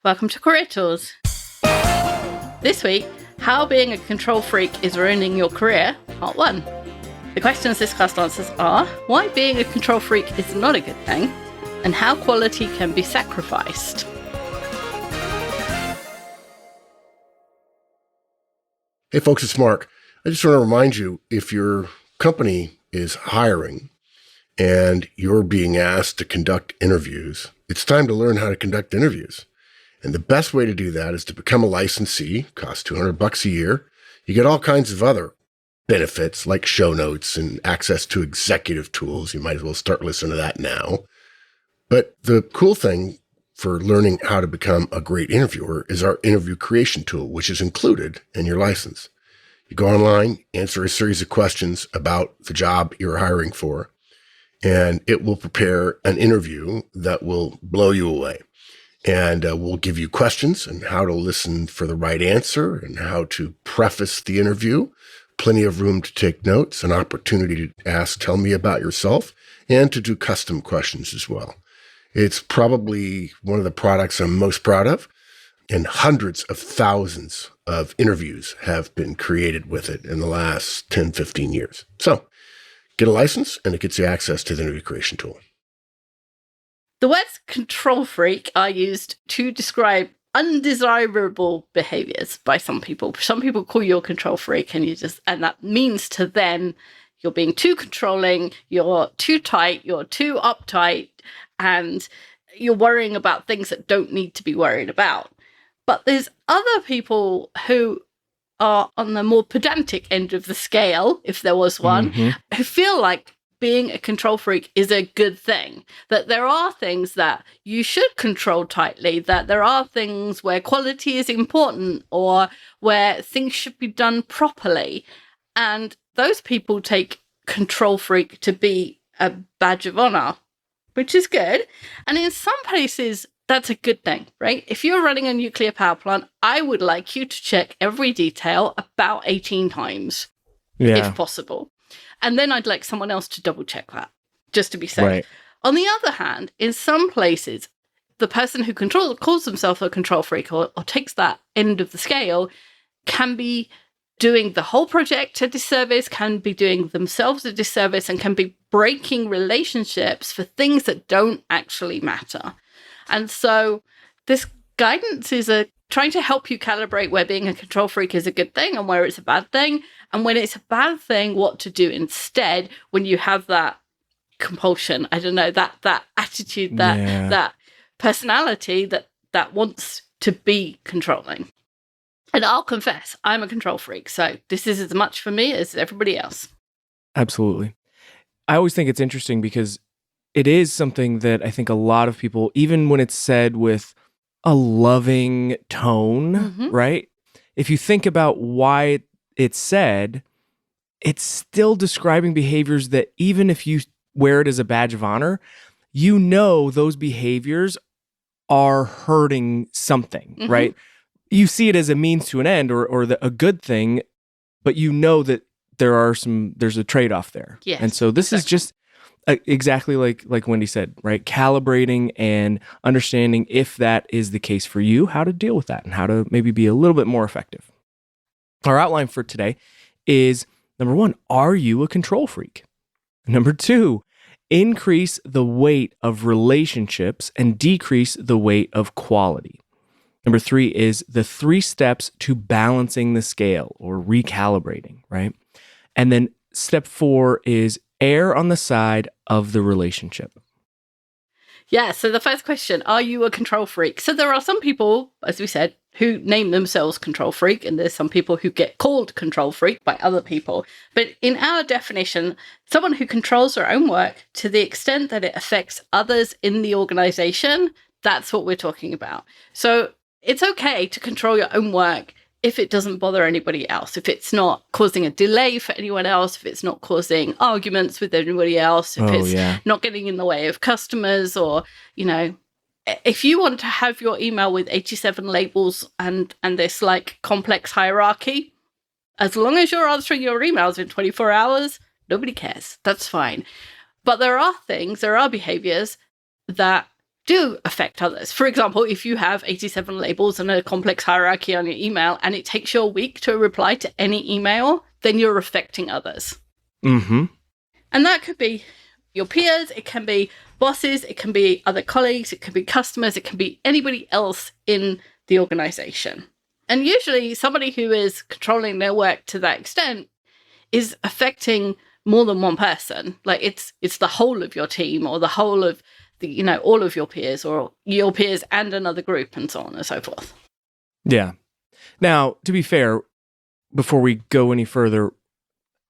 Welcome to Career Tools. This week, how being a control freak is ruining your career, part 1. The questions this cast answers are why being a control freak is not a good thing, and how quality can be sacrificed. Hey folks, it's Mark. I just want to remind you, if your company is hiring and you're being asked to conduct interviews, it's time to learn how to conduct interviews. And the best way to do that is to become a licensee. Costs $200 a year. You get all kinds of other benefits like show notes and access to executive tools. You might as well start listening to that now. But the cool thing for learning how to become a great interviewer is our interview creation tool, which is included in your license. You go online, answer a series of questions about the job you're hiring for, and it will prepare an interview that will blow you away. And we'll give you questions on how to listen for the right answer and how to preface the interview, plenty of room to take notes, an opportunity to ask, tell me about yourself, and to do custom questions as well. It's probably one of the products I'm most proud of, and hundreds of thousands of interviews have been created with it in the last 10, 15 years. So get a license, and it gets you access to the interview creation tool. The words control freak are used to describe undesirable behaviors by some people. Some people call you a control freak, and that means to them you're being too controlling, you're too tight, you're too uptight, and you're worrying about things that don't need to be worried about. But there's other people who are on the more pedantic end of the scale, if there was one, who feel like being a control freak is a good thing, that there are things that you should control tightly, that there are things where quality is important or where things should be done properly. And those people take control freak to be a badge of honor, which is good. And in some places, that's a good thing, right? If you're running a nuclear power plant, I would like you to check every detail about 18 times, if possible. And then I'd like someone else to double check that, just to be safe. Right. On the other hand, in some places, the person who calls themselves a control freak or takes that end of the scale can be doing the whole project a disservice, can be doing themselves a disservice, and can be breaking relationships for things that don't actually matter. And so this guidance is trying to help you calibrate where being a control freak is a good thing and where it's a bad thing. And when it's a bad thing, what to do instead when you have that compulsion, I don't know, that attitude, that personality that wants to be controlling. And I'll confess, I'm a control freak. So this is as much for me as everybody else. Absolutely. I always think it's interesting because it is something that I think a lot of people, even when it's said with a loving tone, right? If you think about why it's said, it's still describing behaviors that even if you wear it as a badge of honor, you know those behaviors are hurting something, right? You see it as a means to an end or a good thing, but you know that there's a trade-off there. Yes, and so this is just exactly like Wendy said, right? Calibrating and understanding if that is the case for you, how to deal with that and how to maybe be a little bit more effective. Our outline for today is, number 1, are you a control freak? Number 2, increase the weight of relationships and decrease the weight of quality. Number 3 is the 3 steps to balancing the scale or recalibrating, right? And then step 4 is err on the side of the relationship. Yeah, so the first question, are you a control freak? So there are some people, as we said, who name themselves control freak, and there's some people who get called control freak by other people. But in our definition, someone who controls their own work to the extent that it affects others in the organization, that's what we're talking about. So it's okay to control your own work if it doesn't bother anybody else, if it's not causing a delay for anyone else, if it's not causing arguments with anybody else, if it's not getting in the way of customers, or, if you want to have your email with 87 labels and this like complex hierarchy, as long as you're answering your emails in 24 hours, nobody cares. That's fine. But there are behaviors that do affect others. For example, if you have 87 labels and a complex hierarchy on your email and it takes you a week to reply to any email, then you're affecting others. Mm-hmm. And that could be your peers, it can be bosses, it can be other colleagues, it can be customers, it can be anybody else in the organization. And usually somebody who is controlling their work to that extent is affecting more than one person. Like it's the whole of your team or the whole of the, all of your peers or your peers and another group and so on and so forth. Yeah. Now, to be fair, before we go any further,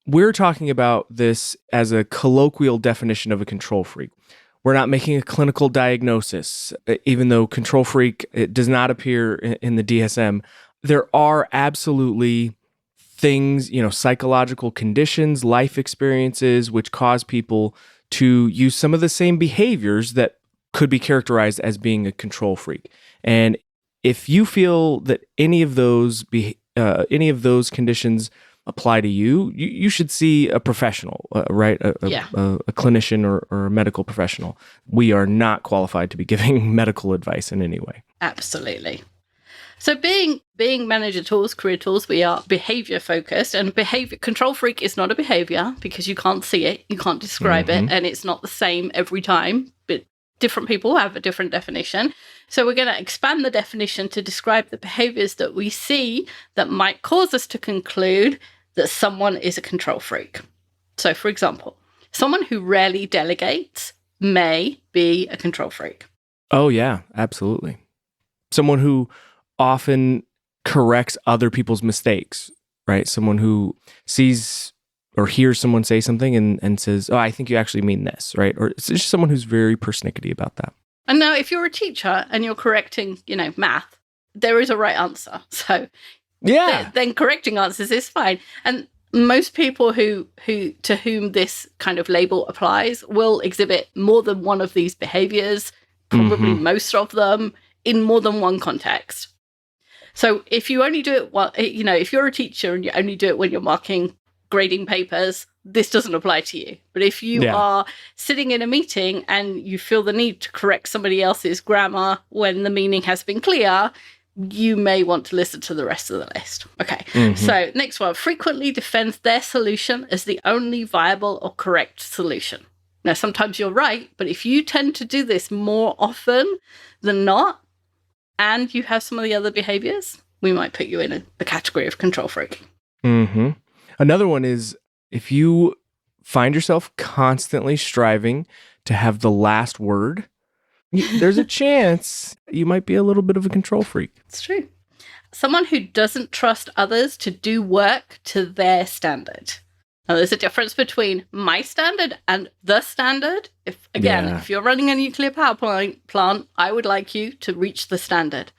we're talking about this as a colloquial definition of a control freak. We're not making a clinical diagnosis, even though control freak it does not appear in the DSM. There are absolutely things, psychological conditions, life experiences, which cause people to use some of the same behaviors that could be characterized as being a control freak. And if you feel that any of those conditions apply to you, you should see a professional, right? A clinician or a medical professional. We are not qualified to be giving medical advice in any way. Absolutely. So being manager tools, career tools, we are behavior focused, and behavior control freak is not a behavior because you can't see it, you can't describe it, and it's not the same every time, but different people have a different definition. So we're going to expand the definition to describe the behaviors that we see that might cause us to conclude that someone is a control freak. So for example, someone who rarely delegates may be a control freak. Oh yeah, absolutely. Someone who often corrects other people's mistakes, right? Someone who sees or hears someone say something and says, oh, I think you actually mean this, right? Or it's just someone who's very persnickety about that. And now if you're a teacher and you're correcting, math, there is a right answer. So yeah, then correcting answers is fine. And most people who to whom this kind of label applies will exhibit more than one of these behaviors, probably most of them, in more than one context. So if you only do it, if you're a teacher and you only do it when you're grading papers, this doesn't apply to you. But if you are sitting in a meeting and you feel the need to correct somebody else's grammar when the meaning has been clear, you may want to listen to the rest of the list. Okay, So next one, frequently defends their solution as the only viable or correct solution. Now, sometimes you're right, but if you tend to do this more often than not, and you have some of the other behaviors, we might put you in the category of control freak. Another one is if you find yourself constantly striving to have the last word, there's a chance you might be a little bit of a control freak. It's true. Someone who doesn't trust others to do work to their standard. Now, there's a difference between my standard and the standard. If you're running a nuclear power plant, I would like you to reach the standard.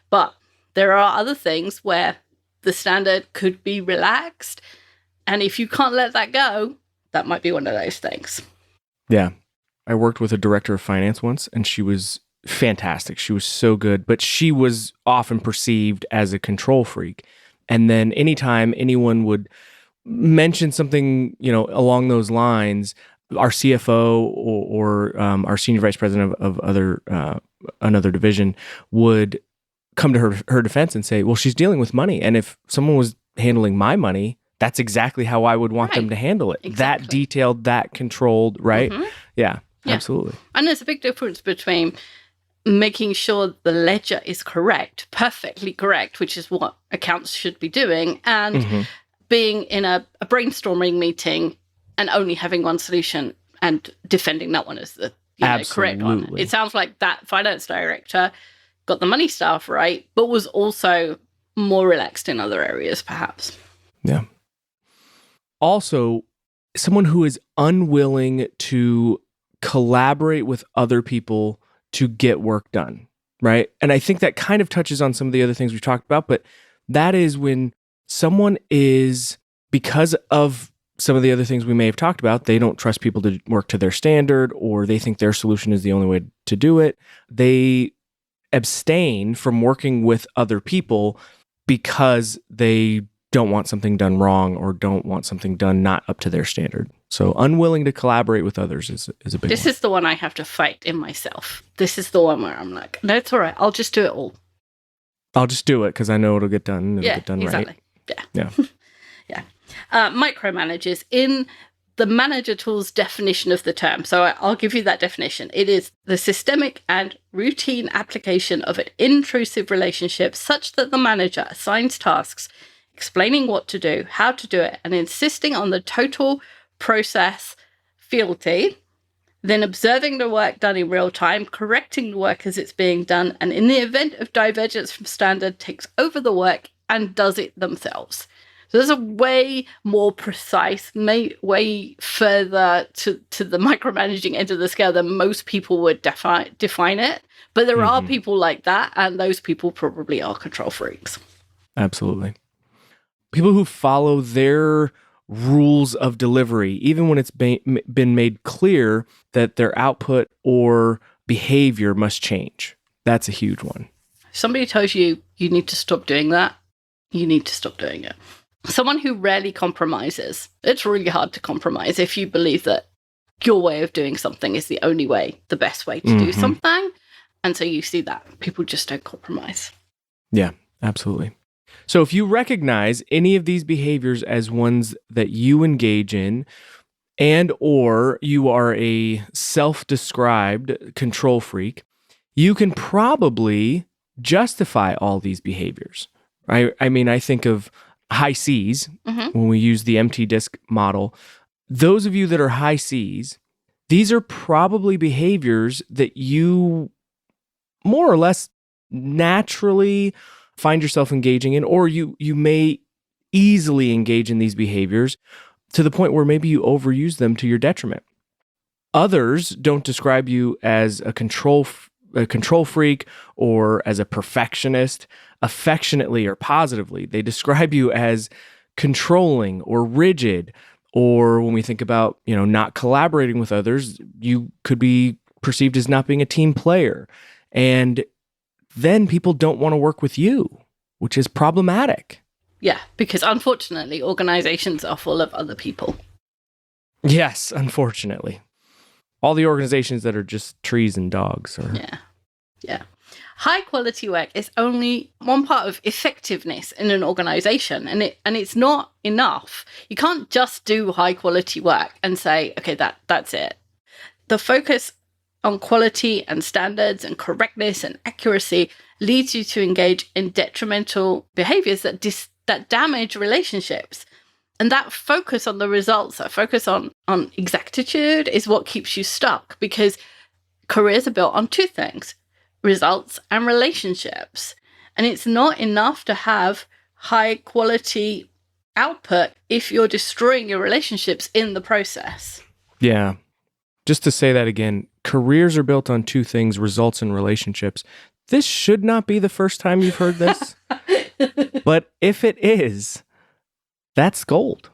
But there are other things where the standard could be relaxed. And if you can't let that go, that might be one of those things. Yeah. I worked with a director of finance once, and she was fantastic. She was so good, but she was often perceived as a control freak. And then anytime anyone would mention something, along those lines, our CFO or our senior vice president of another division would come to her defense and say, well, she's dealing with money. And if someone was handling my money, that's exactly how I would want them to handle it. Exactly. That detailed, that controlled, right? Yeah, absolutely. And there's a big difference between making sure the ledger is correct, perfectly correct, which is what accounts should be doing, and being in a brainstorming meeting and only having one solution and defending that one as the correct one. It sounds like that finance director got the money stuff right, but was also more relaxed in other areas, perhaps. Yeah. Also, someone who is unwilling to collaborate with other people to get work done, right? And I think that kind of touches on some of the other things we've talked about, but that is when someone is, because of some of the other things we may have talked about, they don't trust people to work to their standard, or they think their solution is the only way to do it. They abstain from working with other people because they don't want something done wrong or don't want something done not up to their standard. So unwilling to collaborate with others is a big This one. is the one I have to fight in myself. This is the one where I'm like, no, it's all right. I'll just do it all. I'll just do it because I know it'll get done. It'll Yeah, get done exactly. right. Yeah. Yeah. Yeah. Micromanagers in the manager tools definition of the term. So I'll give you that definition. It is the systemic and routine application of an intrusive relationship such that the manager assigns tasks, explaining what to do, how to do it, and insisting on the total process fealty, then observing the work done in real time, correcting the work as it's being done, and in the event of divergence from standard, takes over the work and does it themselves. So there's a way more precise, way further to the micromanaging end of the scale than most people would define it. But there are people like that, and those people probably are control freaks. Absolutely. People who follow their rules of delivery, even when it's been made clear that their output or behavior must change. That's a huge one. If somebody tells you you need to stop doing that, you need to stop doing it. Someone who rarely compromises. It's really hard to compromise if you believe that your way of doing something is the only way, the best way to do something. And so you see that people just don't compromise. Yeah, absolutely. So if you recognize any of these behaviors as ones that you engage in, and or you are a self-described control freak, you can probably justify all these behaviors. I mean, I think of high Cs when we use the empty disk model. Those of you that are high Cs, these are probably behaviors that you more or less naturally find yourself engaging in, or you may easily engage in these behaviors to the point where maybe you overuse them to your detriment. Others don't describe you as a control freak or as a perfectionist, affectionately or positively. They describe you as controlling or rigid, or when we think about, not collaborating with others, you could be perceived as not being a team player. And then people don't want to work with you, which is problematic. Yeah, because unfortunately, organizations are full of other people. Yes, unfortunately. All the organizations that are just trees and dogs. Yeah. High quality work is only one part of effectiveness in an organization, and it's not enough. You can't just do high quality work and say, okay, that's it. The focus on quality and standards and correctness and accuracy leads you to engage in detrimental behaviors that damage relationships. And that focus on the results, that focus on exactitude is what keeps you stuck, because careers are built on two things: results and relationships. And it's not enough to have high quality output if you're destroying your relationships in the process. Yeah. Just to say that again, careers are built on two things: results and relationships. This should not be the first time you've heard this. But if it is, that's gold,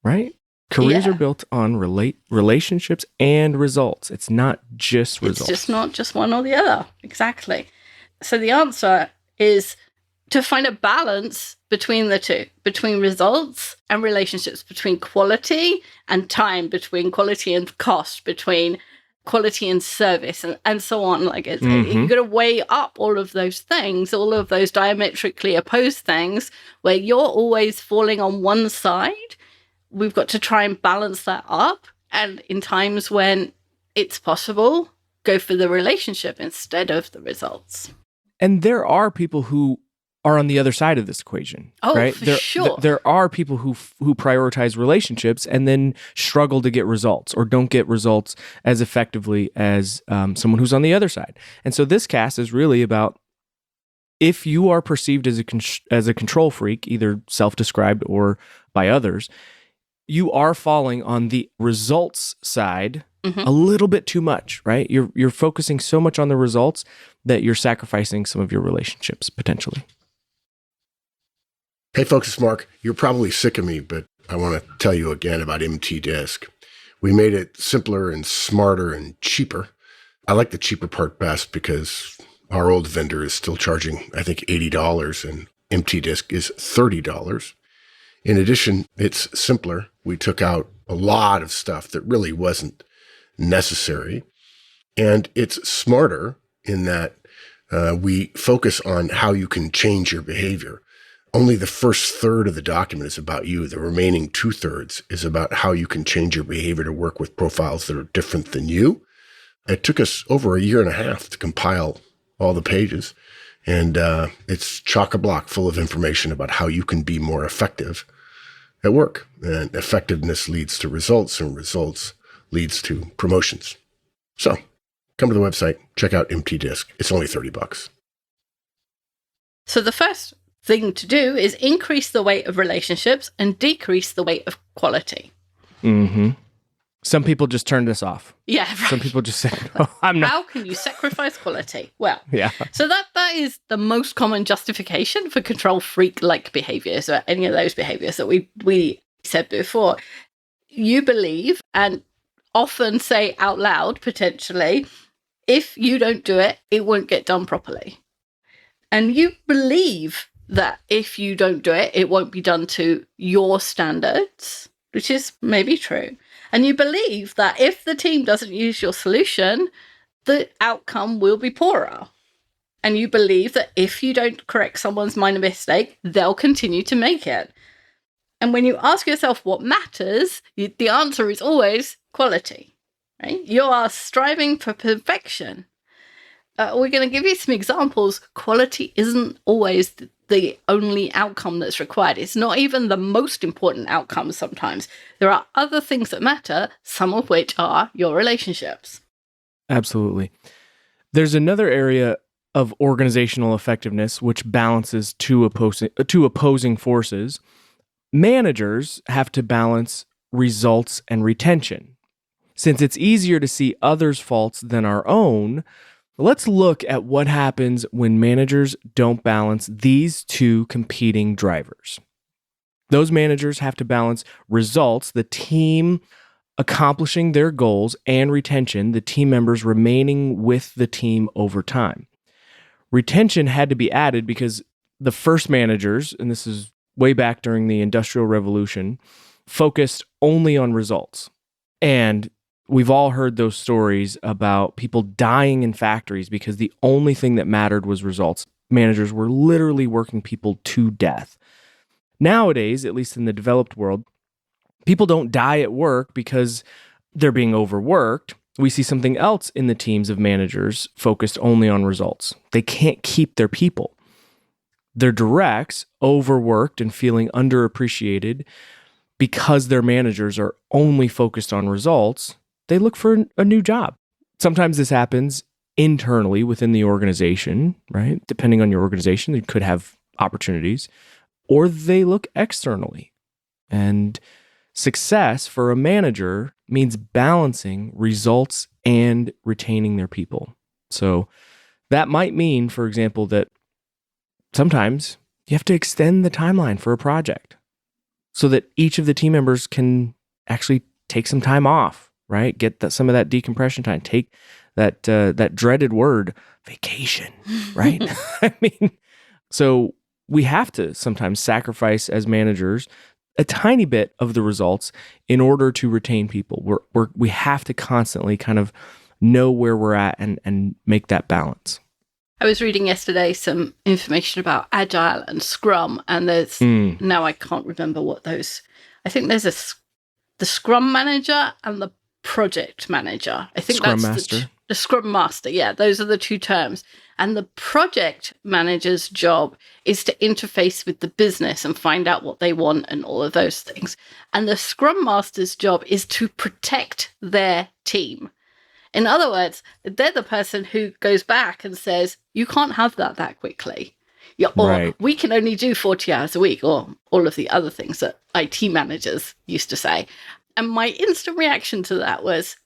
right? Careers are built on relationships and results. It's not just results. It's just not just one or the other. Exactly. So the answer is to find a balance between the two, between results and relationships, between quality and time, between quality and cost, between quality and service, and so on. Like you've got to weigh up all of those things, all of those diametrically opposed things where you're always falling on one side. We've got to try and balance that up. And in times when it's possible, go for the relationship instead of the results. And there are people who are on the other side of this equation. Oh, right? for sure. There are people who prioritize relationships and then struggle to get results, or don't get results as effectively as someone who's on the other side. And so this cast is really about, if you are perceived as a control freak, either self-described or by others, you are falling on the results side a little bit too much, right? You're focusing so much on the results that you're sacrificing some of your relationships potentially. Hey folks, it's Mark. You're probably sick of me, but I want to tell you again about MT Disk. We made it simpler and smarter and cheaper. I like the cheaper part best because our old vendor is still charging, I think, $80, and MT Disk is $30. In addition, it's simpler. We took out a lot of stuff that really wasn't necessary. And it's smarter in that we focus on how you can change your behavior. Only the first third of the document is about you. The remaining 2/3 is about how you can change your behavior to work with profiles that are different than you. It took us over a year and a half to compile all the pages. And it's chock-a-block full of information about how you can be more effective at work. And effectiveness leads to results, and results leads to promotions. So come to the website, check out Empty Disk. It's only $30. So the first thing to do is increase the weight of relationships and decrease the weight of quality. Mm-hmm. Some people just turned this off. Yeah, right. Some people just said, "Oh, I'm not." How can you sacrifice quality? Well, Yeah. so that is the most common justification for control freak-like behaviors, or any of those behaviors that we said before. You believe, and often say out loud, potentially, if you don't do it, it won't get done properly. And you believe that if you don't do it, it won't be done to your standards, which is maybe true. And you believe that if the team doesn't use your solution, the outcome will be poorer. And you believe that if you don't correct someone's minor mistake, they'll continue to make it. And when you ask yourself what matters, the answer is always quality, right? You are striving for perfection. We're going to give you some examples. Quality isn't always the only outcome that's required. It's not even the most important outcome sometimes. There are other things that matter, some of which are your relationships. Absolutely. There's another area of organizational effectiveness which balances two opposing forces. Managers have to balance results and retention. Since it's easier to see others' faults than our own, let's look at what happens when managers don't balance these two competing drivers. Those managers have to balance results, the team accomplishing their goals, and retention, the team members remaining with the team over time. Retention had to be added because the first managers, and this is way back during the Industrial Revolution, focused only on results. And we've all heard those stories about people dying in factories because the only thing that mattered was results. Managers were literally working people to death. Nowadays, at least in the developed world, people don't die at work because they're being overworked. We see something else in the teams of managers focused only on results. They can't keep their people. Their directs, overworked and feeling underappreciated because their managers are only focused on results, they look for a new job. Sometimes this happens internally within the organization, right? Depending on your organization, they could have opportunities, or they look externally. And success for a manager means balancing results and retaining their people. So that might mean, for example, that sometimes you have to extend the timeline for a project so that each of the team members can actually take some time off, right? Get some of that decompression time. Take that dreaded word, vacation, right? I mean, so we have to sometimes sacrifice as managers a tiny bit of the results in order to retain people. We have to constantly kind of know where we're at and make that balance. I was reading yesterday some information about Agile and Scrum, and there's now I can't remember what those. I think there's the Scrum Manager and the Project Manager. I think Scrum that's Master. The Scrum Master. Yeah, those are the two terms. And the Project Manager's job is to interface with the business and find out what they want and all of those things. And the Scrum Master's job is to protect their team. In other words, they're the person who goes back and says, you can't have that quickly. Yeah, or Right. we can only do 40 hours a week, or all of the other things that IT managers used to say. And my instant reaction to that was,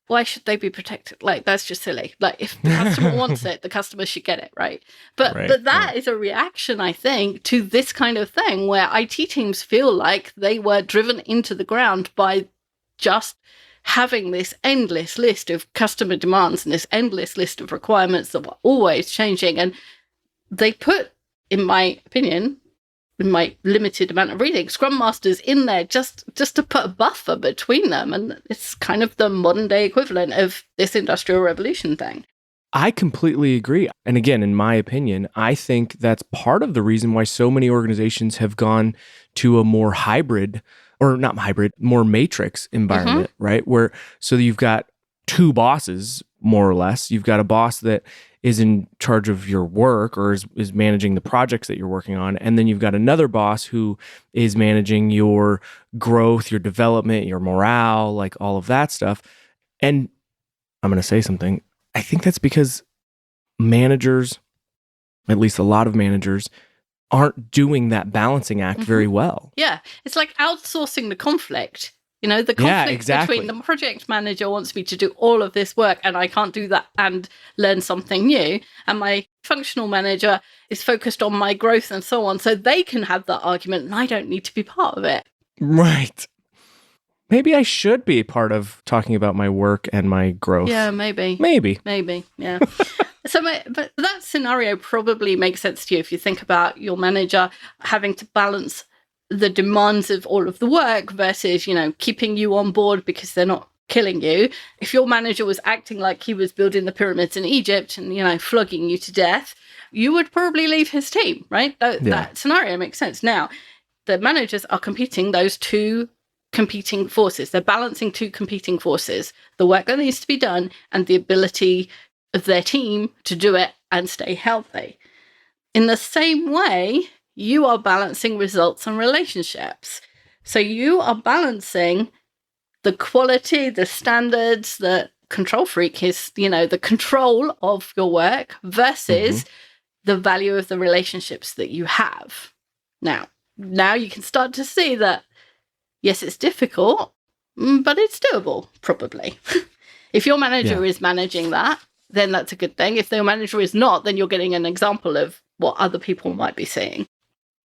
why should they be protected? Like, that's just silly. Like, if the customer wants it, the customer should get it, right? But that is a reaction, I think, to this kind of thing where IT teams feel like they were driven into the ground by just having this endless list of customer demands and this endless list of requirements that were always changing. And they put, in my opinion, in my limited amount of reading, Scrum Master's in there just to put a buffer between them. And it's kind of the modern day equivalent of this Industrial Revolution thing. I completely agree. And again, in my opinion, I think that's part of the reason why so many organizations have gone to a more hybrid, or not hybrid, more matrix environment, right? So you've got two bosses, more or less. You've got a boss that is in charge of your work or is managing the projects that you're working on. And then you've got another boss who is managing your growth, your development, your morale, like all of that stuff. And I'm going to say something. I think that's because managers, at least a lot of managers, aren't doing that balancing act very well. Yeah. It's like outsourcing the conflict. You know, the conflict between the project manager wants me to do all of this work and I can't do that and learn something new. And my functional manager is focused on my growth and so on. So they can have that argument and I don't need to be part of it. Right. Maybe I should be part of talking about my work and my growth. Yeah, maybe. Yeah. But that scenario probably makes sense to you if you think about your manager having to balance the demands of all of the work versus, keeping you on board because they're not killing you. If your manager was acting like he was building the pyramids in Egypt and, flogging you to death, you would probably leave his team, right? That scenario makes sense. Now, the managers are those two competing forces. They're balancing two competing forces, the work that needs to be done and the ability of their team to do it and stay healthy. In the same way, you are balancing results and relationships. So you are balancing the quality, the standards, the control freak is, the control of your work versus the value of the relationships that you have. Now you can start to see that, yes, it's difficult, but it's doable, probably. If your manager is managing that, then that's a good thing. If their manager is not, then you're getting an example of what other people might be seeing.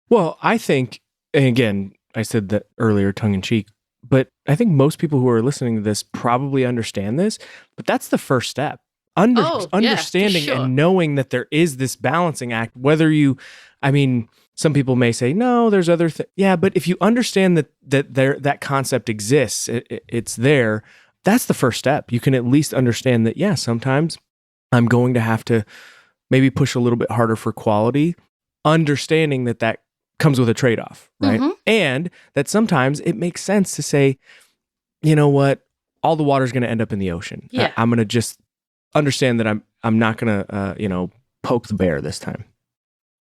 Well, I think, and again, I said that earlier, tongue in cheek, but I think most people who are listening to this probably understand this, but that's the first step. Understanding and knowing that there is this balancing act, some people may say, no, there's other things. Yeah, but if you understand that concept exists, it's there, that's the first step. You can at least understand that, sometimes I'm going to have to maybe push a little bit harder for quality, understanding that comes with a trade-off, right? And that sometimes it makes sense to say, you know what, all the water is going to end up in the ocean. Yeah. I'm going to just understand that I'm not going to, poke the bear this time.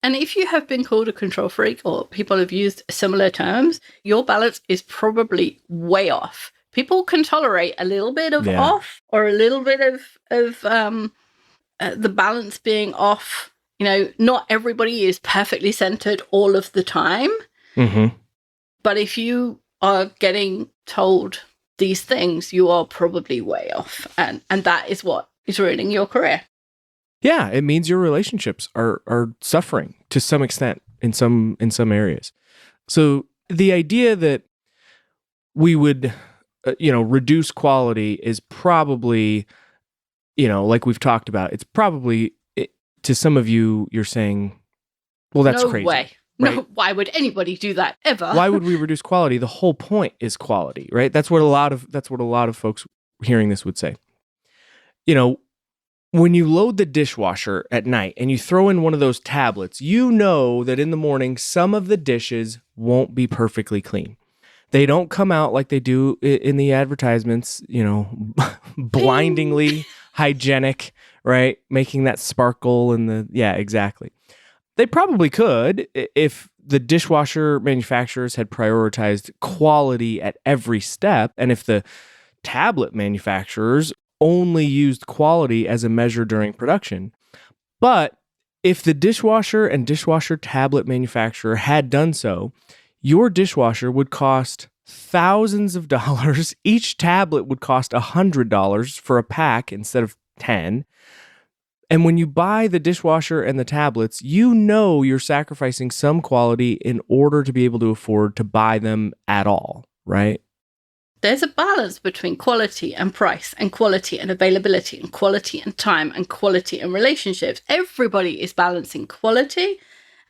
And if you have been called a control freak or people have used similar terms, your balance is probably way off. People can tolerate a little bit of off or a little bit of the balance being off. Not everybody is perfectly centered all of the time. But if you are getting told these things, you are probably way off. And that is what is ruining your career. Yeah, it means your relationships are suffering to some extent in some areas. So the idea that we would, reduce quality is probably, like we've talked about, it's probably, to some of you, you're saying, well, that's crazy. No way. Right? No, why would anybody do that ever? Why would we reduce quality? The whole point is quality, right? That's what a lot of folks hearing this would say. When you load the dishwasher at night and you throw in one of those tablets, you know that in the morning, some of the dishes won't be perfectly clean. They don't come out like they do in the advertisements, blindingly hygienic, right? Making that sparkle and exactly. They probably could if the dishwasher manufacturers had prioritized quality at every step, and if the tablet manufacturers only used quality as a measure during production. But if the dishwasher and dishwasher tablet manufacturer had done so, your dishwasher would cost thousands of dollars. Each tablet would cost $100 for a pack instead of 10. And when you buy the dishwasher and the tablets, you're sacrificing some quality in order to be able to afford to buy them at all, right? There's a balance between quality and price and quality and availability and quality and time and quality and relationships. Everybody is balancing quality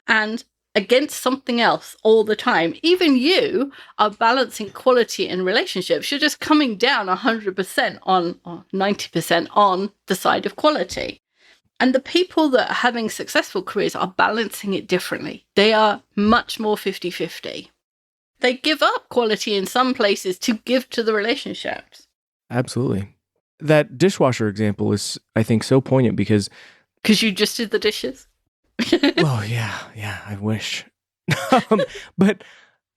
and against something else all the time. Even you are balancing quality in relationships. You're just coming down 100% on, or 90% on the side of quality. And the people that are having successful careers are balancing it differently. They are much more 50-50. They give up quality in some places to give to the relationships. Absolutely. That dishwasher example is, I think, so poignant because you just did the dishes. oh, yeah, I wish. But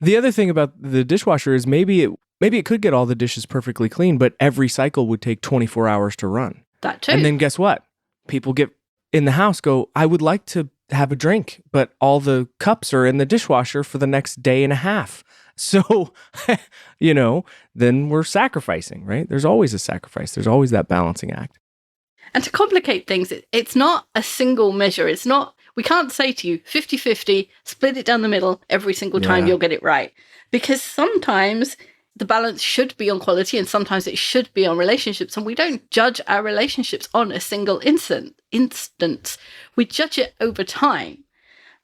the other thing about the dishwasher is maybe it could get all the dishes perfectly clean, but every cycle would take 24 hours to run. That too. And then guess what? People get in the house, go, I would like to have a drink, but all the cups are in the dishwasher for the next day and a half. So, then we're sacrificing, right? There's always a sacrifice. There's always that balancing act. And to complicate things, it's not a single measure. We can't say to you 50-50, split it down the middle every single time you'll get it right. Because sometimes the balance should be on quality and sometimes it should be on relationships. And we don't judge our relationships on a single instance. We judge it over time.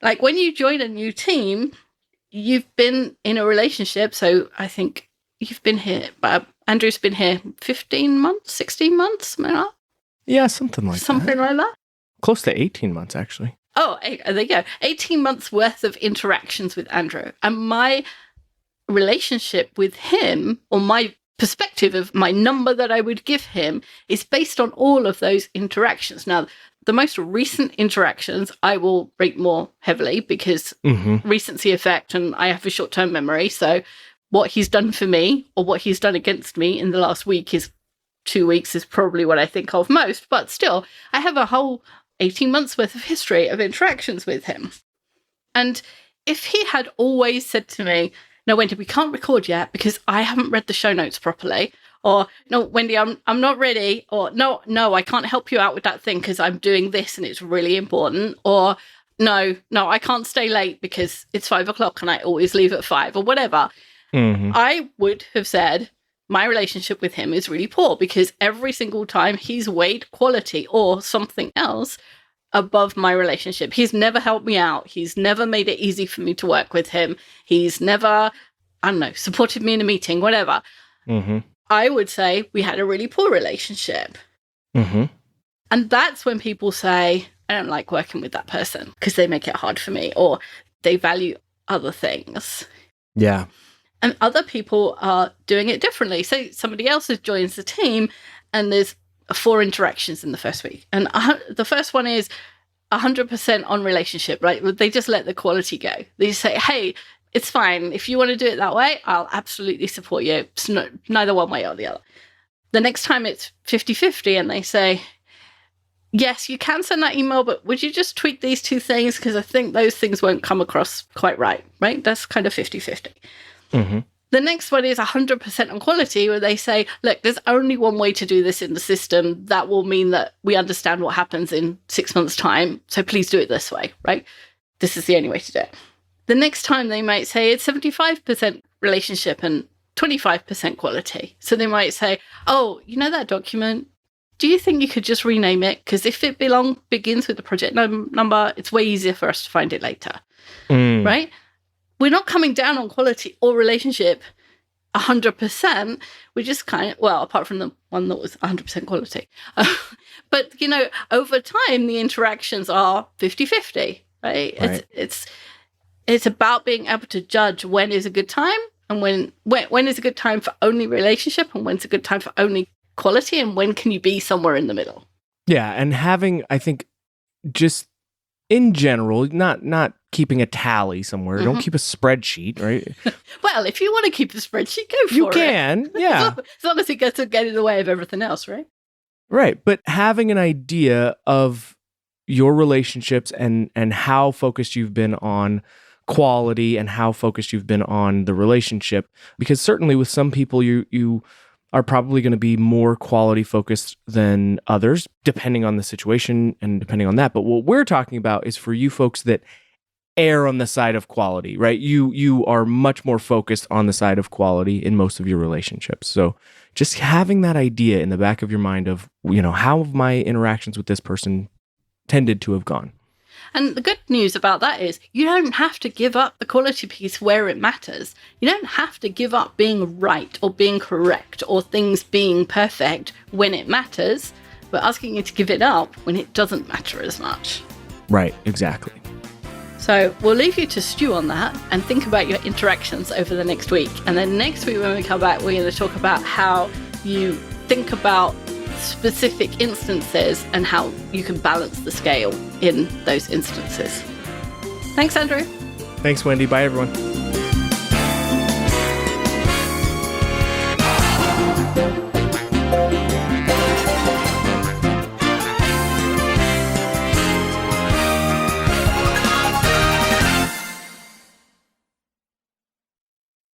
Like when you join a new team, you've been in a relationship. So I think you've been here, Andrew's been here 15 months, 16 months, something like that. Yeah, something like that. Close to 18 months, actually. Oh, there you go. 18 months worth of interactions with Andrew. And my relationship with him, or my perspective of my number that I would give him, is based on all of those interactions. Now, the most recent interactions I will rate more heavily because recency effect, and I have a short-term memory. So what he's done for me or what he's done against me in the last week is 2 weeks is probably what I think of most. But still, I have a whole 18 months worth of history of interactions with him. And if he had always said to me, no, Wendy, we can't record yet because I haven't read the show notes properly. Or, no, Wendy, I'm not ready. Or, no, I can't help you out with that thing because I'm doing this and it's really important. Or, no, I can't stay late because it's 5 o'clock and I always leave at 5 or whatever. I would have said my relationship with him is really poor because every single time he's weighed quality or something else above my relationship. He's never helped me out. He's never made it easy for me to work with him. He's never, supported me in a meeting, whatever. I would say we had a really poor relationship. And that's when people say, I don't like working with that person because they make it hard for me or they value other things. Yeah. And other people are doing it differently. So somebody else joins the team and there's 4 interactions in the first week. And the first one is 100% on relationship, right? They just let the quality go. They just say, hey, it's fine. If you want to do it that way, I'll absolutely support you. It's neither one way or the other. The next time it's 50-50 and they say, yes, you can send that email, but would you just tweak these 2 things? Because I think those things won't come across quite right? That's kind of 50-50. The next one is 100% on quality, where they say, look, there's only one way to do this in the system. That will mean that we understand what happens in 6 months' time. So please do it this way, right? This is the only way to do it. The next time they might say it's 75% relationship and 25% quality. So they might say, oh, you know that document? Do you think you could just rename it? Because if it begins with the project number, it's way easier for us to find it later, right? We're not coming down on quality or relationship 100%. We're just apart from the one that was 100% quality. But, over time, the interactions are 50-50, right? It's about being able to judge when is a good time and when is a good time for only relationship and when's a good time for only quality and when can you be somewhere in the middle. Yeah, and having, I think, just in general, not keeping a tally somewhere. Don't keep a spreadsheet, right? Well, if you want to keep a spreadsheet, go for it. You can, yeah. As long as it gets to get in the way of everything else, right? Right, but having an idea of your relationships and how focused you've been on quality and how focused you've been on the relationship, because certainly with some people you are probably going to be more quality focused than others, depending on the situation and depending on that. But what we're talking about is for you folks that err on the side of quality, right? You are much more focused on the side of quality in most of your relationships. So just having that idea in the back of your mind of, how have my interactions with this person tended to have gone? And the good news about that is you don't have to give up the quality piece where it matters. You don't have to give up being right or being correct or things being perfect when it matters. We're asking you to give it up when it doesn't matter as much. Right, exactly. So we'll leave you to stew on that and think about your interactions over the next week. And then next week when we come back, we're going to talk about how you think about specific instances and how you can balance the scale in those instances. Thanks, Andrew. Thanks, Wendy. Bye, everyone.